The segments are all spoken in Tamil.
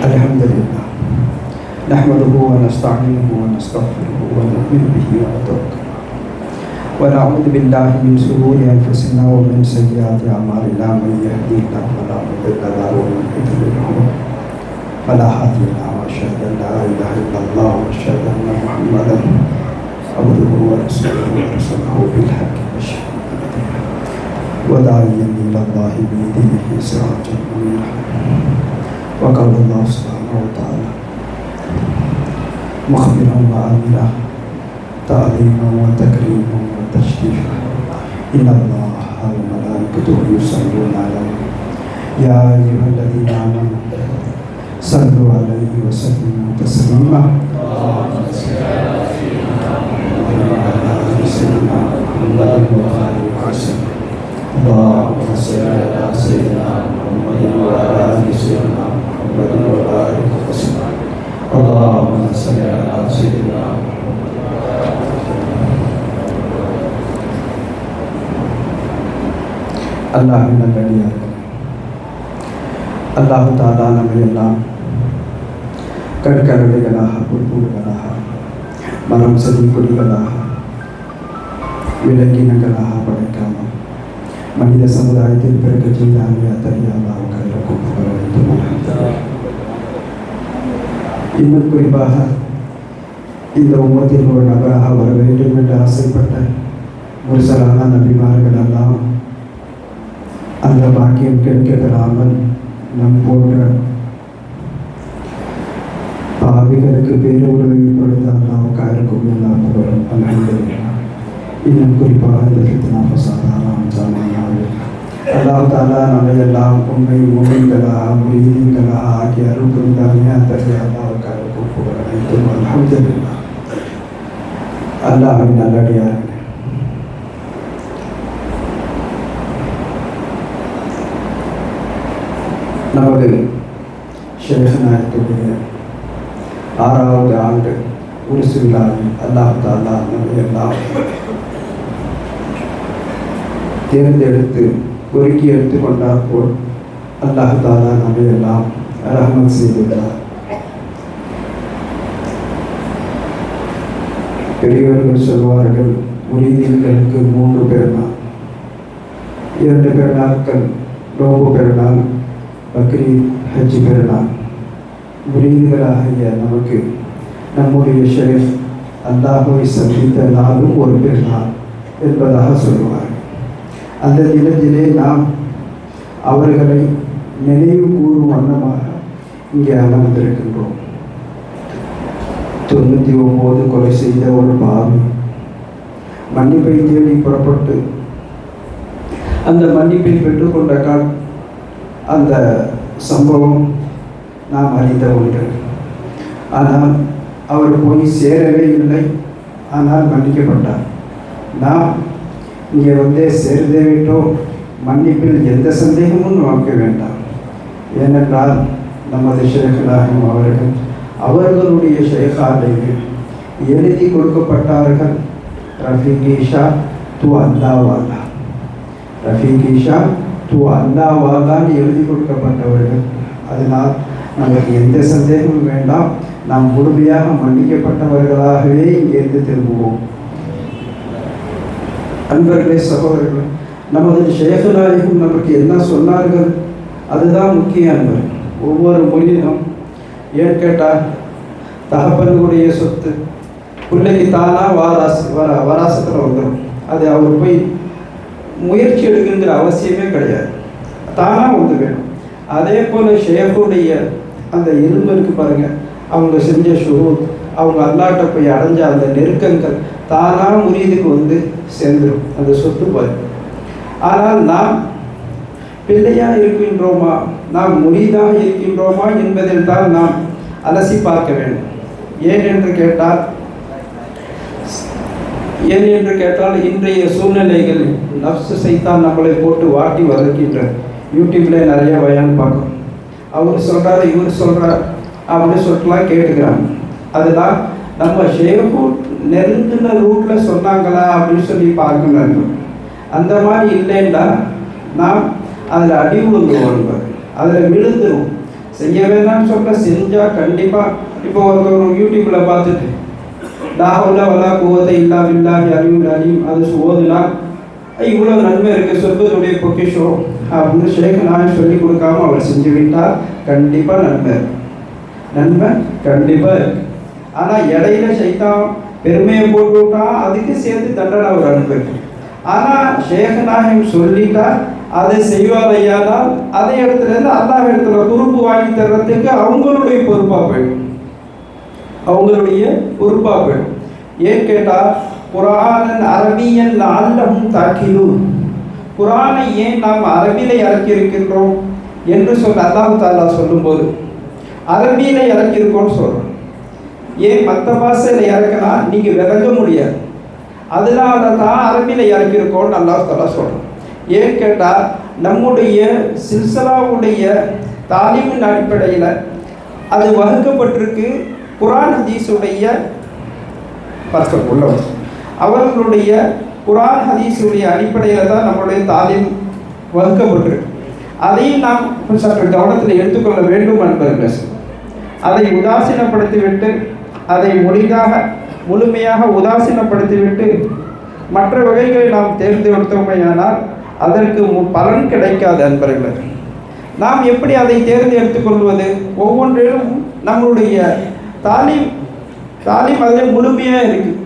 Alhamdulillah. Nahmaduhu wa nasta'inuhu wa nastaghfiruhu wa nu'minu bihi wa natawakkal. Wa na'udzu billahi min shururi anfusina wa min sayyiati a'malina. Man yahdihillahu fala mudilla lahu wa man yudlil fala hadiya lahu. Wa ashhadu an la ilaha illallah wa ashhadu anna Muhammadan abduhu wa rasuluhu bil haqqi wa da'iyan ila Allahi bi idnihi sirajan munira. Wa qala Allah subhanahu wa ta'ala mukhbiran wa amira ta'liman wa takriman wa tashrifa. Inna Allaha wa malaikatahu yusalluna 'alan ya ayyuhalladhina amanu sallu 'alaihi wa sallimu taslima. Allahumma salli 'ala sayyidina Muhammadin wa alihi wa sallam. Allahumma salli 'ala sayyidina Muhammadin wa alihi wa sallam. Allahumma salli 'ala sayyidina அல்லாஹ்வின் நல்லடியார்களே, அல்லாஹ் தஆலா நம்மையெல்லாம் கற்கரடுகளாக, புல்பூடுகளாக, மரம் செடி கொடிகளாக, விலங்கினங்களாக படைக்காமல் மனித சமுதாயத்தில் பிறக்க செய்தாலே அத்தகைய அல்லாஹ்வுக்கு எல்லாருக்கும் புகழ் அளித்து இன்னும் குறிப்பாக இந்த உம்மத்தில் ஒரு நபராக வர வேண்டும் என்று ஆசைப்பட்ட முர்சலான நபிமார்கள் எல்லாம் அந்த பாக்கியம் கிடைக்க பெறாமல் நம் போன்ற பாவிகளுக்கு பேருதவி கொடுத்த அல்லாஹ்வுக்கு யாருக்கும் எல்லா புகழும் அல்ஹம்துலில்லாஹ். இன்னும் குறிப்பாக இந்த ஃபித்னா ஃபசாதான ஜமானாவில் அல்லாஹ் தஆலா நம்மையெல்லாம் உண்மை முஃமின்களாக முரீதீன்களாக ஆக்கி அருள் புரிந்தானே அத்தகைய அல்லாஹ்வுக்கு யாருக்கும் புகழ் அனைத்தும் அல்ஹம்துலில்லாஹ். அல்லாஹ்வின் நல்லடியார்களே, நமது ஷேக் நாயகத்துடைய 6வது ஆண்டு உருசு விழாவில் அல்லாஹ் தஆலா நம்மையெல்லாம் தேர்ந்தெடுத்து ஒருக்கி எடுத்துக்கொண்டார் போல் அல்லாஹ் தஆலா நம்மையெல்லாம் ரஹ்மத் செய்துள்ளார். பெரியவர்கள் சொல்வார்கள், முரீதீன்களுக்கு 3 பெருநாள், 2 பெருநாட்கள் நோன்பு பெருநாள், பக்ரீத், ஹஜ் பெருநாள். முரீதுகளாகிய நமக்கு நம்முடைய ஷரீஃப் அல்லாஹ்வை சந்தித்த நாளும் ஒரு பெருநாள் என்பதாக சொல்வார்கள். அந்த தினத்திலே நாம் அவர்களை நினைவு கூறும் வண்ணமாக இங்கே அமர்ந்திருக்கின்றோம். 99 கொலை செய்த ஒரு பாவி மன்னிப்பை தேடி புறப்பட்டு அந்த மன்னிப்பை பெற்றுக்கொண்ட அந்த சம்பவம் நாம் அறிந்த ஒன்று. ஆனால் அவர் போய் சேரவே இல்லை, ஆனால் மன்னிக்கப்பட்டார். நாம் இங்கே வந்து சேர்ந்தே விட்டோம், மன்னிப்பில் எந்த சந்தேகமும் நமக்கு வேண்டாம். ஏனென்றால் நமது ஷேഖ்லாகும் அவர்களுடைய ஷேகாலையில் எழுதி கொடுக்கப்பட்டார்கள். ரஃபீகீஷா து அல்லாஹ்வாலா, ரஃபீகீஷா து அல்லாஹ்வாலான்னு எழுதி கொடுக்கப்பட்டவர்கள். அதனால் நமக்கு எந்த சந்தேகமும் வேண்டாம், நாம் முழுமையாக மன்னிக்கப்பட்டவர்களாகவே இங்கிருந்து திரும்புவோம். அன்பர்களே, சகோதரர்கள், நமது ஷேக் நாயகம் நமக்கு என்ன சொன்னார்கள் அதுதான் முக்கிய. அன்பர் ஒவ்வொரு மொழியிலும் ஏன் கேட்டால் தகப்பனுடைய சொத்து பிள்ளைக்கு தானாக வராசத்தில் வந்துடும். அது அவர் போய் முயற்சி எடுக்குங்கிற அவசியமே கிடையாது, தானாக வந்து வேணும். அதே போல் ஷேக்குடைய அந்த எலும்பு இருக்கு பாருங்க, அவங்க செஞ்ச ஷுரூத், அவங்க அல்லாட்ட போய் அடைஞ்ச அந்த நெருக்கங்கள் தானாக முரீதுக்கு வந்து சேர்ந்துடும் அந்த சொத்து பாரு. ஆனால் நாம் பிள்ளையாக இருக்கின்றோமா, நாம் முரீதாக இருக்கின்றோமா என்பதில் தான் நாம் அலசி பார்க்க வேண்டும். ஏன் என்று கேட்டால் இன்றைய சூழ்நிலைகள் நஃப்ஸ் சைத்தான் நம்மளை போட்டு வாட்டி வளர்க்கின்றார். யூடியூப்ல நிறைய பயான் பார்க்கும், அவர் சொல்கிறார் இவர் சொல்கிறார் அப்படின்னு சொல்லிட்டுலாம் கேட்டுக்கிறாங்க. அதுதான் நம்ம ஷேகு நெருங்கின ரூட்டில் சொன்னாங்களா அப்படின்னு சொல்லி பார்க்கணும். அந்த மாதிரி இல்லைன்னா நாம் அதில் அடி விழுந்துருவோம், அதில் விழுந்துடும். செய்ய வேணாம்னு சொல்ல செஞ்சால் கண்டிப்பாக. இப்போ ஒரு யூடியூப்பில் பார்த்துட்டு லாஹவுல வலா குவத்தை இல்லா பில்லாஹி அலியுல் அலீம் அது ஓதுனா இவ்வளோ நன்மை இருக்குது, சொர்க்கத்துடைய பொக்கிஷம் அப்படின்னு ஷேக் நாயகம் சொல்லி கொடுக்காம அவர் செஞ்சு விட்டால் கண்டிப்பாக நன்மை கண்டிப்பாக இருக்குது. ஆனால் இடையில சைத்தான் பெருமையை போட்டு விட்டா அதுக்கு சேர்த்து தண்டனை அவர் அனுப்பிருக்கு. ஆனால் ஷேக் நாயகம் சொல்லிட்டா அதை செய்வாரையானால் அதே இடத்துலேருந்து அல்லாஹ் இடத்துல குறுப்பு வாங்கி தர்றதுக்கு அவங்களுடைய பொறுப்பாக போயிடும். ஏன் கேட்டால் குரானன் அரபியன் அல்லஹும் தாக்கிலூன், குரானை ஏன் நாம் அரபியில் இறக்கியிருக்கின்றோம் என்று சொல்ல அல்லாஹ் தாலா சொல்லும்போது அரபியில் இறக்கியிருக்கோன்னு சொல்கிறோம். ஏன் மற்ற பாஷையில் இறக்கினா நீங்கள் விளங்க முடியாது, அதனால தான் அரபியில் இறக்கியிருக்கோன்னு அல்லாஹ் தாலா சொல்கிறோம். ஏன் கேட்டால் நம்முடைய சில்சிலாவுடைய தாலீமின் அடிப்படையில் அது வகுக்கப்பட்டிருக்கு. குரான் ஹதீஸுடைய உள்ளவர் அவர்களுடைய குரான் ஹதீஸுடைய அடிப்படையில் தான் நம்முடைய தாலீம் வகுக்கப்பட்டிருக்கு. அதையும் நாம் சற்று கவனத்தில் எடுத்துக்கொள்ள வேண்டும் என்பது. அதை உதாசீனப்படுத்திவிட்டு அதை முழுமையாக உதாசீனப்படுத்திவிட்டு மற்ற வகைகளை நாம் தேர்ந்தெடுத்தோமையானால் அதற்கு பலன் கிடைக்காது அன்பர்களே. நாம் எப்படி அதை தேர்ந்தெடுத்துக் கொள்வது? ஒவ்வொன்றிலும் நம்மளுடைய தாலீம் அதில் முழுமையாக இருக்குது.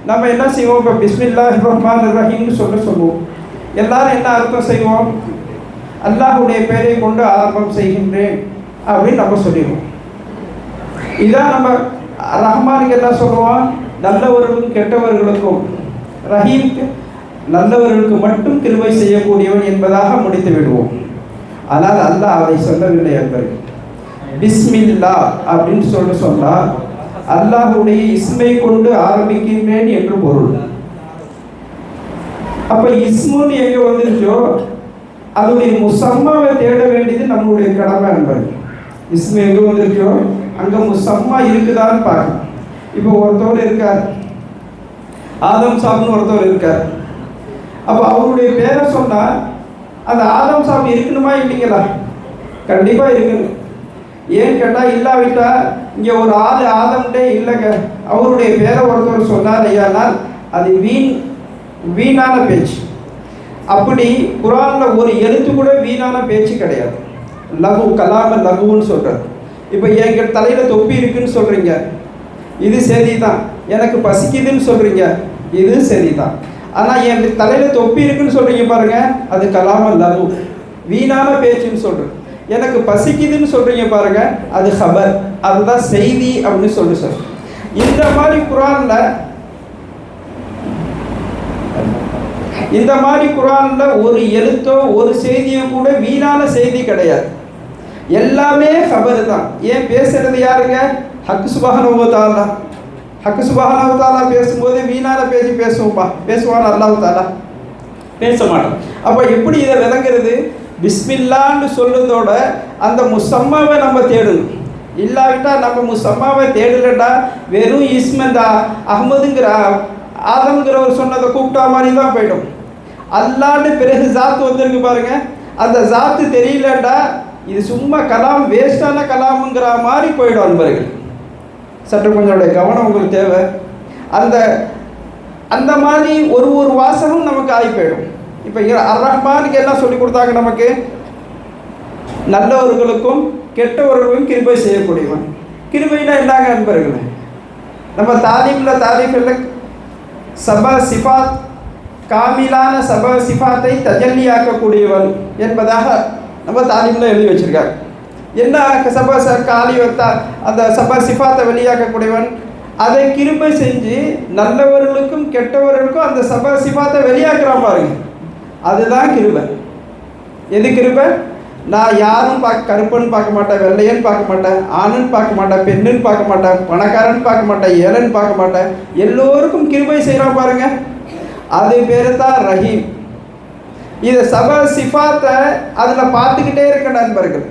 நம்ம என்ன செய்வோம்? இப்போ பிஸ்மில்லாஹிர் ரஹ்மானிர் ரஹீம்னு சொல்லுவோம். எல்லாரும் என்ன அர்த்தம் செய்வோம்? அல்லாஹுடைய பெயரை கொண்டு ஆரம்பம் செய்கின்றேன் அப்படின்னு நம்ம சொல்லிடுவோம். இதான் நம்ம ரஹ்மானுக்கு என்ன சொல்லுவோம்? நல்லவர்களுக்கும் கெட்டவர்களுக்கும், ரஹீம்க்கு நல்லவர்களுக்கு மட்டும் கிருபை செய்யக்கூடியவன் என்பதாக முடித்து விடுவோம். ஆனால் அல்லாஹ் அதை சொல்லவில்லை என்பர்கள். பிஸ்மில்லா அப்படின்னு சொன்னால் அல்லாஹுடைய இஸ்மை கொண்டு ஆரம்பிக்கின்றேன் என்று பொருள். அப்ப இஸ்முன்னு எங்க வந்துருச்சோ அதனுடைய முசம்மாவை தேட வேண்டியது நம்மளுடைய கடமை என்பது. இஸ்மு எங்க வந்துருச்சோ அங்க முசம்மா இருக்குதான்னு பார்க்கணும். இப்போ ஒருத்தவர் இருக்கார், ஆதம் சாப்னு ஒருத்தவர் இருக்கார். அப்போ அவருடைய பேரை சொன்னா அந்த ஆதம் சாப் இருக்கணுமா இல்லைங்களா? கண்டிப்பா இருக்கணும். ஏன் கேட்டால் இல்லாவிட்டா இங்கே ஒரு ஆதம்டே இல்லைங்க, அவருடைய பேரை ஒருத்தர் சொன்னார் ஐயானால் அது வீணான பேச்சு. அப்படி குரானில் ஒரு எழுத்து கூட வீணான பேச்சு கிடையாது. லகுன்னு சொல்கிறார். இப்போ எங்கள் தலையில் தொப்பி இருக்குன்னு சொல்கிறீங்க, இது சரிதான். எனக்கு பசிக்குதுன்னு சொல்கிறீங்க, இது சரிதான். ஆனால் என் தலையில் தொப்பி இருக்குன்னு சொல்கிறீங்க பாருங்க, அது லகு, வீணான பேச்சுன்னு சொல்கிறேன். எனக்கு பசிக்குதுன்னு சொல்கிறீங்க பாருங்க, அது ஹபர், அதுதான் செய்தி அப்படின்னு சொல்லு சார். இந்த மாதிரி குரானில் ஒரு எழுத்தோ ஒரு செய்தியோ கூட வீணான செய்தி கிடையாது. எல்லாமே ஹபர் தான். ஏன் பேசுறது யாருங்க? ஹக்கு சுப்ஹானஹு வ தஆலா. ஹக்கு சுப்ஹானஹு வ தஆலா பேசும்போது வீணான பேச்சு பேசுவான் அல்லாஹ் தஆலா? பேச மாட்டோம். அப்போ எப்படி இதை விளங்குறது? பிஸ்மில்லான்னு சொல்றதோட அந்த முசம்மாவை நம்ம தேடணும். இல்லாவிட்டால் நம்ம முசம்மாவை தேடலடா வெறும் இஸ்மந்தா அஹ்மதுங்கிற ஆதம்ங்கிறவர் சொன்னதை கூப்பிட்டா மாதிரி தான் போயிடும். அல்லான்னு பிறகு ஜாத்து வந்திருக்கு பாருங்க, அந்த ஜாத்து தெரியலடா இது சும்மா கலாம், வேஸ்டான கலாமுங்கிற மாதிரி போயிடும் அன்பர்கள். சற்று கொஞ்சம் கவனம் உங்களுக்கு தேவை. அந்த மாதிரி ஒரு வாசகம் நமக்கு ஆகி போயிடும். இப்போ அர் ரஹ்மானுக்கு என்ன சொல்லி கொடுத்தாங்க நமக்கு? நல்லவர்களுக்கும் கெட்டவர்களுக்கும் கிருபை செய்யக்கூடியவன். கிருபைனா என்னங்க அன்பர்களே? நம்ம தாரீஃபில் சபா சிஃபாத், காமிலான சபா சிஃபாத்தை தஜல்லியாக்கக்கூடியவன் என்பதாக நம்ம தாலீமில் எழுதி வச்சிருக்காங்க. என்ன சபா அந்த சபா சிஃபாத்தை வெளியாக்கக்கூடியவன், அதை கிருபை செஞ்சு நல்லவர்களுக்கும் கெட்டவர்களுக்கும் அந்த சபா சிஃபாத்தை வெளியாக்குறான் பாருங்க, அதுதான் கிருபை. எது கிருபை? நான் யாரும் கருப்பன்னு பார்க்க மாட்டேன், வெள்ளையன்னு பார்க்க மாட்டேன், ஆணுன்னு பார்க்க மாட்டேன், பெண்ணுன்னு பார்க்க மாட்டேன், பணக்காரன் பார்க்க மாட்டேன், ஏழைன்னு பார்க்க மாட்டேன், எல்லோருக்கும் கிருபை செய்கிறான் பாருங்க, அது பேர் தான் ரஹீம். இதை சபா சிஃபாத்தை அதில் பார்த்துக்கிட்டே இருக்க நண்பர்கள்.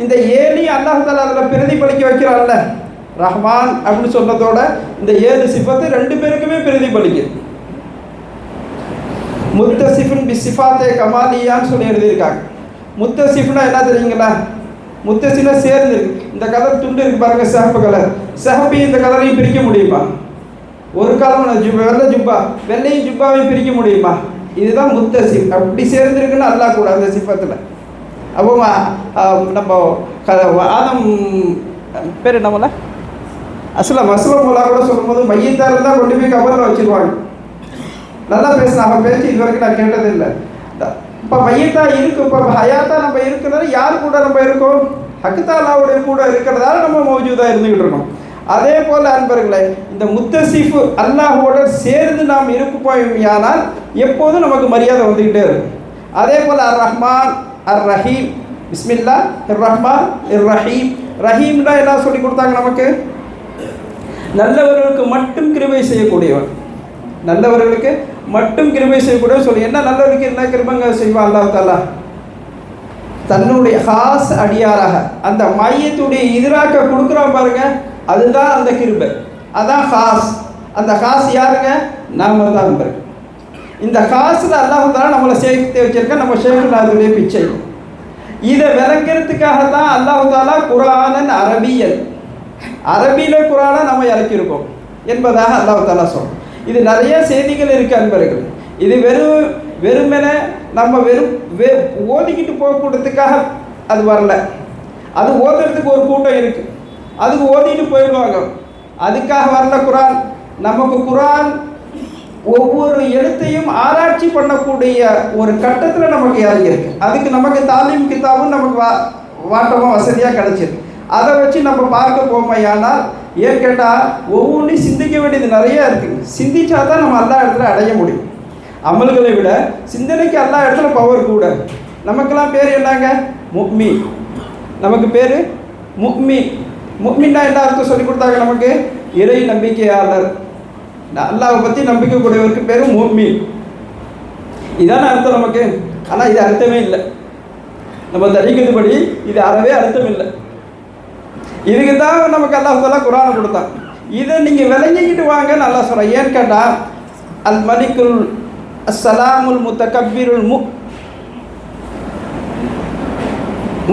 இந்த ஏழையும் அல்லாஹ் தஆலா அதில் பிரதிபலிக்க வைக்கிறான்ல, ரஹ்மான் அப்படின்னு சொன்னதோட இந்த 7 சிஃபத்து 2 பேருக்குமே பிரதிபலிக்குது. முத்தசிஃபின் பி சிஃபாத்தே கமாலியான்னு சொல்லி எழுதியிருக்காங்க. முத்தசிஃப்னா என்ன தெரியுங்களா? முத்தசினா சேர்ந்து இந்த கலர் துண்டு இருக்கு பாருங்க, சிகப்பு கலர், சிகப்பையும் இந்த கலரையும் பிரிக்க முடியுமா? ஒரு காலம் வெள்ளை ஜுப்பா, வெள்ளையும் ஜுப்பாவையும் பிரிக்க முடியுமா? இதுதான் முத்தசிப். அப்படி சேர்ந்துருக்குன்னு அல்லாஹ் கூட அந்த சிஃபத்தில். அப்போ நம்ம ஆதம் பேர் என்னமல்ல அஸ்லம் மூலா கூட சொல்லும்போது மையத்தாக இருந்தால் கொண்டு போய் கபரில் வச்சுருவாங்க. நல்லா பேசினா அவன் பேச்சு இது வரைக்கும் நான் கேட்டதில்லை. இப்போ மையத்தாக இருக்குது, இப்போ ஹயாத்தாக நம்ம இருக்கிறதால யார் கூட நம்ம இருக்கோம்? ஹக்குதாலாவுடைய கூட இருக்கிறதால நம்ம மௌஜூதாக இருந்துக்கிட்டு இருக்கோம். அதே போல் அன்பர்களே, இந்த முத்தசிஃபு அல்லாஹோட சேர்ந்து நாம் இருப்போமையானால் எப்போதும் நமக்கு மரியாதை வந்துக்கிட்டே இருக்கும். அதே போல் அர் ரஹ்மான் அர் ரஹீம், பிஸ்மில்லா இர் ரஹ்மான் இர் ரஹீம். ரஹீம்னா என்ன சொல்லி கொடுத்தாங்க நமக்கு? நல்லவர்களுக்கு மட்டும் கிருபை செய்யக்கூடியவன், நல்லவர்களுக்கு மட்டும் கிருபை செய்யக்கூடியவன் சொல்லி. என்ன நல்லவர்களுக்கு என்ன கிருபங்க செய்வான் அல்லாஹ் தஆலா? தன்னுடைய ஹாஸ் அடியாராக அந்த மையத்துடைய எதிராக கொடுக்குறான் பாருங்க, அதுதான் அந்த கிருபை, அதான் ஹாஸ். அந்த ஹாஸ் யாருங்க? நாம தான் பாருங்க. இந்த ஹாஸில் அல்லாஹ் தஆலா நம்மளை சேர்த்து வச்சிருக்க நம்ம ஷேகுல்லாஹுடைய பிச்சை. இதை விளங்கிறதுக்காக தான் அல்லாஹ் தஆலா குர்ஆனன் அரபியன், அரபியில் குர்ஆனை நம்ம இறக்கியிருக்கோம் என்பதாக அல்லாஹ் தஆலா சொல்கிறோம். இது நிறைய செய்திகள் இருக்குது அன்பர்கள். இது வெறுமென நம்ம ஓதிக்கிட்டு போகக்கூடத்துக்காக அது வரல. அது ஓதுறதுக்கு ஒரு கூட்டம் இருக்குது, அதுக்கு ஓதிட்டு போயிடுவாங்க, அதுக்காக வரல குர்ஆன். நமக்கு குர்ஆன் ஒவ்வொரு எழுத்தையும் ஆராய்ச்சி பண்ணக்கூடிய ஒரு கட்டத்தில் நமக்கு இறங்கியிருக்கு. அதுக்கு நமக்கு தாலீம் கிதாபும் நமக்கு வாட்டமாக வசதியாக கிடச்சிருக்கு. அதை வச்சு நம்ம பார்க்க போமையானால் ஏன் கேட்டால் ஒவ்வொன்றையும் சிந்திக்க வேண்டியது நிறையா இருக்குது. சிந்திச்சா தான் நம்ம எல்லா இடத்துல அடைய முடியும். அமல்களை விட சிந்தனைக்கு எல்லா இடத்துல பவர் கூட. நமக்கெல்லாம் பேர் என்னங்க? முஃமின். நமக்கு பேர் முஃமின். முஃமின்னா என்ன அர்த்தம் சொல்லி கொடுத்தாங்க நமக்கு? இறை நம்பிக்கையாளர். அல்லாஹ்வை பற்றி நம்பிக்கை கூடியவருக்கு பேர் முஃமின். இதான அர்த்தம் நமக்கு. ஆனால் இது அர்த்தமே இல்லை. நம்ம தரிக்கிறதுபடி இது அறவே அர்த்தம் இல்லை. இதுக்கு தான் நமக்கு அல்லாஹ் தஆலா குர்ஆனை கொடுத்தான். இதை நீங்கள் விளங்கிக்கிட்டு வாங்கன்னு அல்லாஹ் சொல்கிறான். ஏன்னு கேட்டால் அல் மலிக்குல் அஸ்ஸலாமுல் முத்தகப்பிருல்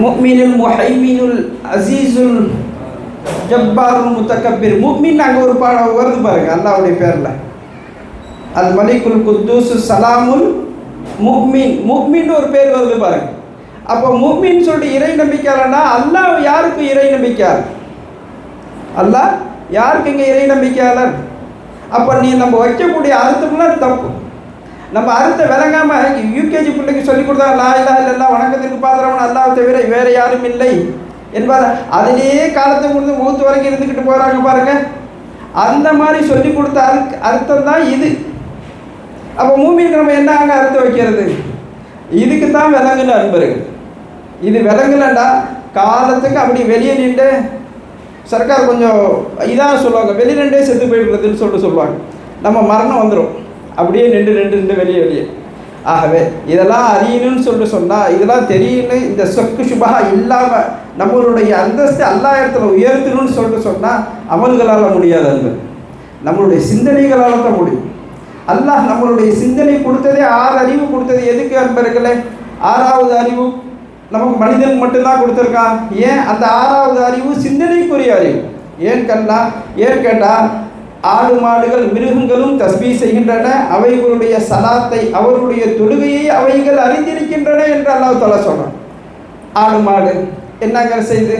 முஃமினுல் முஹைமினுல் அசீசுல் ஜப்பாருல் முத்தகப்பிர். முஃமின் அங்கே ஒரு பாடம் வருது பாருங்க அல்லாஹ்வுடைய பேரில். அல் மலிக்குல் குத்தூஸ் சலாமுல் முஃமின். முஃமின் ஒரு பேர் வருது பாருங்க. அப்போ முஃமின் சொல்லிட்டு இறை நம்பிக்கையாளர்னா அல்லாஹ் யாருக்கு இறை நம்பிக்கையாளர்? அல்லாஹ் யாருக்கு இங்கே இறை நம்பிக்கையாளர்? அப்போ நம்ம வைக்கக்கூடிய அர்த்தம்லாம் தப்பு. நம்ம அர்த்தம் விளங்காமல் யூகேஜி பிள்ளைக்கு சொல்லி கொடுத்தாங்க லா இலாஹ இல்லல்லாஹ் வணக்கத்திற்கு பாத்திரமான அல்லாஹ் தவிர வேறு யாரும் இல்லை என்பார். அதிலேயே காலத்தை கொடுத்து மூத்து வரைக்கும் இருந்துக்கிட்டு போகிறாங்க பாருங்க. அந்த மாதிரி சொல்லி கொடுத்த அர்த்தம் தான் இது. அப்போ மூமினுக்கு நம்ம என்ன அங்கே அர்த்தம் வைக்கிறது? இதுக்கு தான் விளங்குன்னு அன்பர்கள். இது விளங்கலண்டா காலத்துக்கு அப்படி வெளியே நின்று சர்க்கார் கொஞ்சம் இதாக சொல்லுவாங்க, வெளியே நின்றே செத்து போயிடுறதுன்னு சொல்லுவாங்க. நம்ம மரணம் வந்துடும் அப்படியே நின்று வெளியே. ஆகவே இதெல்லாம் அறியணும்னு சொல்லிட்டு சொன்னால், இதெல்லாம் தெரியணும், இந்த சொக்கு சுபஹா இல்லாமல் நம்மளுடைய அந்தஸ்து அல்லாஹ் இடத்துல உயர்த்தணும்னு சொல்லிட்டு சொன்னால் அமல்களால் முடியாது. அன்பு நம்மளுடைய சிந்தனைகளால் தான் முடியும். அல்லாஹ் நம்மளுடைய சிந்தனை கொடுத்ததே 6 அறிவு கொடுத்தது எதுக்கு அன்பர்களே? 6வது அறிவு நமக்கு மனிதனுக்கு மட்டும்தான் கொடுத்துருக்கான். ஏன்? அந்த 6வது அறிவு சிந்தனைக்குரிய அறிவு. ஏன் கேட்டால் ஆடு மாடுகள் மிருகங்களும் தஸ்பீ செய்கின்றன, அவைகளுடைய சலாத்தை அவர்களுடைய தொழுகையை அவைகள் அறிந்திருக்கின்றன என்று அல்லாஹ் தஆலா சொல்கிறான். ஆடு மாடு என்னங்க செய்து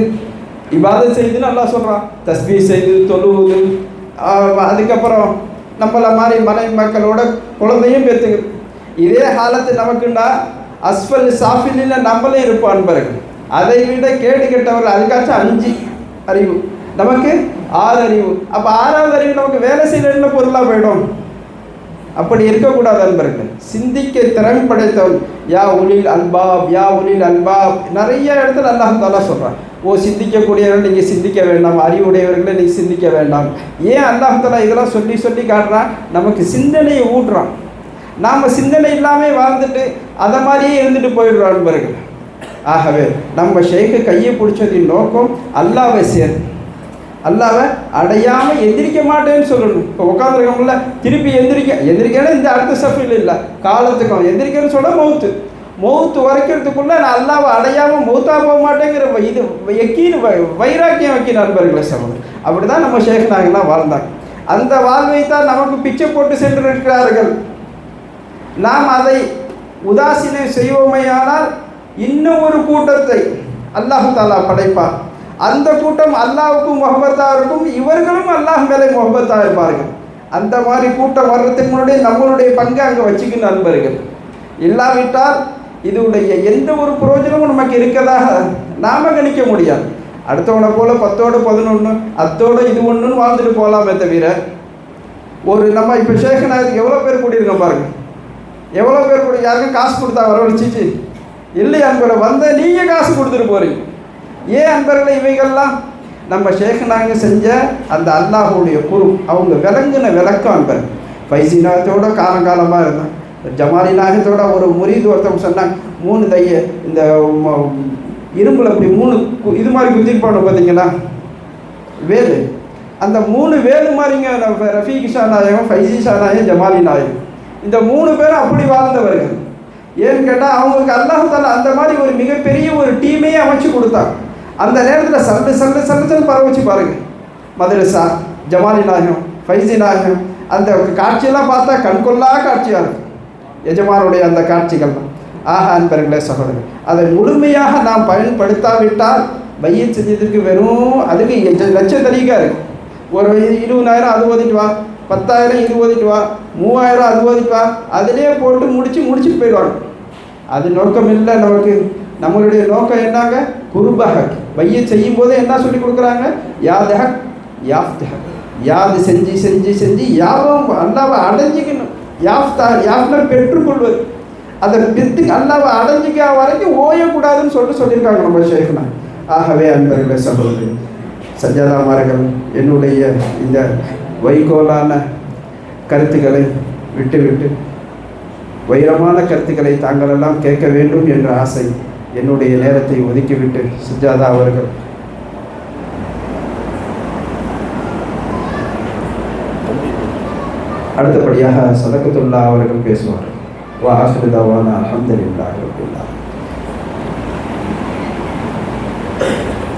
இபாதத் செய்துன்னு அல்லாஹ் சொல்கிறான். தஸ்பீ செய்து தொழுவது, அதுக்கப்புறம் நம்மளை மாதிரி மனைவி மக்களோட குழந்தையும் பெற்றுக்கு. இதே காலத்து நமக்குண்டா அஸ்ஃபல் சாஃபிலில் நம்மளே இருப்பான் பாருங்க. அதை விட கேடு கெட்டவர்கள் அதுக்காச்சும் 5 அறிவு, நமக்கு 6 அறிவு. அப்போ 6வது அறிவு நமக்கு வேலை செய்யல பொருளாக போயிடும். அப்படி இருக்கக்கூடாது அன்பர்கள். சிந்திக்க திறன் படைத்தவன் யா உலில் அல்பாப், யா உலில் அல்பாப் நிறைய இடத்துல அல்லாஹ் தஆலா சொல்கிறான். சிந்திக்கக்கூடியவர்கள் நீங்கள் சிந்திக்க வேண்டாம், அறிவுடையவர்களை நீங்கள் சிந்திக்க வேண்டாம். ஏன் அல்லாஹ் தஆலா இதெல்லாம் சொல்லி காட்டுறான்? நமக்கு சிந்தனையை ஊட்டுறான். நாம் சிந்தனை இல்லாமல் வாழ்ந்துட்டு அதை மாதிரியே இருந்துட்டு போயிடுறோம் அன்பர்கள். ஆகவே நம்ம ஷேக்கு கையை பிடிச்சதின் நோக்கம் அல்லாஹ்வை அல்லாஹ்வை அடையாமல் எந்திரிக்க மாட்டேன்னு சொல்லணும். இப்போ உட்காந்துருக்கோம்ல, திருப்பி எந்திரிக்கணும் இந்த அடுத்த சஃபில் இல்லை, காலத்துக்கும் எந்திரிக்கன்னு சொல்ல மௌத்து வரைக்கிறதுக்குள்ளே நான் அல்லாவை அடையாமல் மௌத்தா போக மாட்டேங்கிற இது எக்கீன்னு வைராக்கியம் வைக்க நண்பர்களை சகோதரர். அப்படி தான் நம்ம ஷேக்னாகலாம் வாழ்ந்தாங்க. அந்த வாழ்வை தான் நமக்கு பிச்சை போட்டு சென்றிருக்கிறார்கள். நாம் அதை உதாசீனம் செய்வோமையானால் இன்னும் ஒரு கூட்டத்தை அல்லாஹ் தாலா படைப்பார். அந்த கூட்டம் அல்லாஹ்வுக்கும் முஹப்பத்தாக இருக்கும், இவர்களும் அல்லாஹ் மேலே முஹப்பத்தாக இருப்பார்கள். அந்த மாதிரி கூட்டம் வர்றதுக்கு முன்னாடி நம்மளுடைய பங்கு அங்கே வச்சுக்கணும் நண்பர்கள். இல்லாவிட்டால் இதனுடைய எந்த ஒரு பிரயோஜனமும் நமக்கு இருக்கதாக நாம் கணிக்க முடியாது. அடுத்தவனை போல் 10ஓடு 11 அத்தோடு இது ஒன்றுன்னு வாழ்ந்துட்டு போகலாமே தவிர ஒரு நம்ம இப்போ ஷேக்னாயத்துக்கு எவ்வளோ பேர் கூட்டியிருக்கோம் பாருங்கள். எவ்வளோ பேர் கூட யாருக்கும் காசு கொடுத்தா வரவழைச்சிச்சு இல்லையா அன்பரை வந்த நீங்கள் காசு கொடுத்துட்டு போகிறீங்க. ஏன் அன்பர்களை இவைகள்லாம் நம்ம ஷேக்னாங்க செஞ்ச அந்த அல்லாஹுடைய குரு அவங்க விளங்குன விளக்கம் அன்பர். ஃபைசி நாயத்தோட காலங்காலமாக இருந்தாங்க. ஜமாலி நாயத்தோட ஒரு முரீது ஒருத்தவங்க சொன்னாங்க 3 தைய இந்த இரும்பில் அப்படி 3 இது மாதிரி குத்திருப்பானு பார்த்தீங்கன்னா வேலு, அந்த 3 வேலு மாதிரிங்க ரஃபீக் ஷா நாயகம், ஃபைசி ஷா நாயகம், ஜமாலி நாயகம். இந்த 3 பேரும் அப்படி வாழ்ந்தவர்கள். ஏன்னு கேட்டால் அவங்களுக்கு அல்லாஹ் தாலா அந்த மாதிரி ஒரு மிகப்பெரிய ஒரு டீமையே அமைச்சு கொடுத்தாங்க. அந்த நேரத்தில் சல்லு பரவ வச்சு பாருங்கள். மதரசா, ஜமாலி நாயகம், ஃபைசி நாயகம், அந்த காட்சியெல்லாம் பார்த்தா கண்கொள்ளா காட்சியாக இருக்கும் எஜமானுடைய அந்த காட்சிகள்லாம். ஆஹா அன்பர்களே சகோதரர், அதை முழுமையாக நாம் பயன்படுத்தாவிட்டால் பையத் செஞ்சதுக்கு வெறும் அதுக்கு லட்சம் தனிக்காக இருக்கும். ஒரு 20,000 அது ஓதிட்டு வா, 10,000 இது ஓதிட்டு வா, 3,000 அது ஓதிட்டு வா, அதிலே போட்டு முடிச்சுட்டு போயிடுவாங்க. அது நோக்கம் இல்லை நமக்கு. நம்மளுடைய நோக்கம் என்னங்க? குர்பஹக். பையத் செய்யும் போதே என்ன சொல்லி கொடுக்குறாங்க? யாதஹக் யாஃப்தஹக். யாது செஞ்சு யாவும் அல்லாவை அடைஞ்சிக்கணும். யாஃப்னா பெற்றுக்கொள்வது. அதை அல்லாவை அடைஞ்சிக்க வரைக்கும் ஓயக்கூடாதுன்னு சொல்லியிருக்காங்க நம்ம ஷேக்னா. ஆகவே அன்பர்களே சகோதரி சஜாதாமார்கள், என்னுடைய இந்த வைகோலான கருத்துக்களை விட்டு வைரமான கருத்துக்களை தாங்களெல்லாம் கேட்க வேண்டும் என்ற ஆசை என்னுடைய நேரத்தை ஒதுக்கிவிட்டு சுஜாதா அவர்கள் அடுத்தபடியாக சதகத்துல்லா அவர்கள் பேசுவார். வா ஆஹிரு தஅவானா அல்ஹம்துலில்லாஹ்.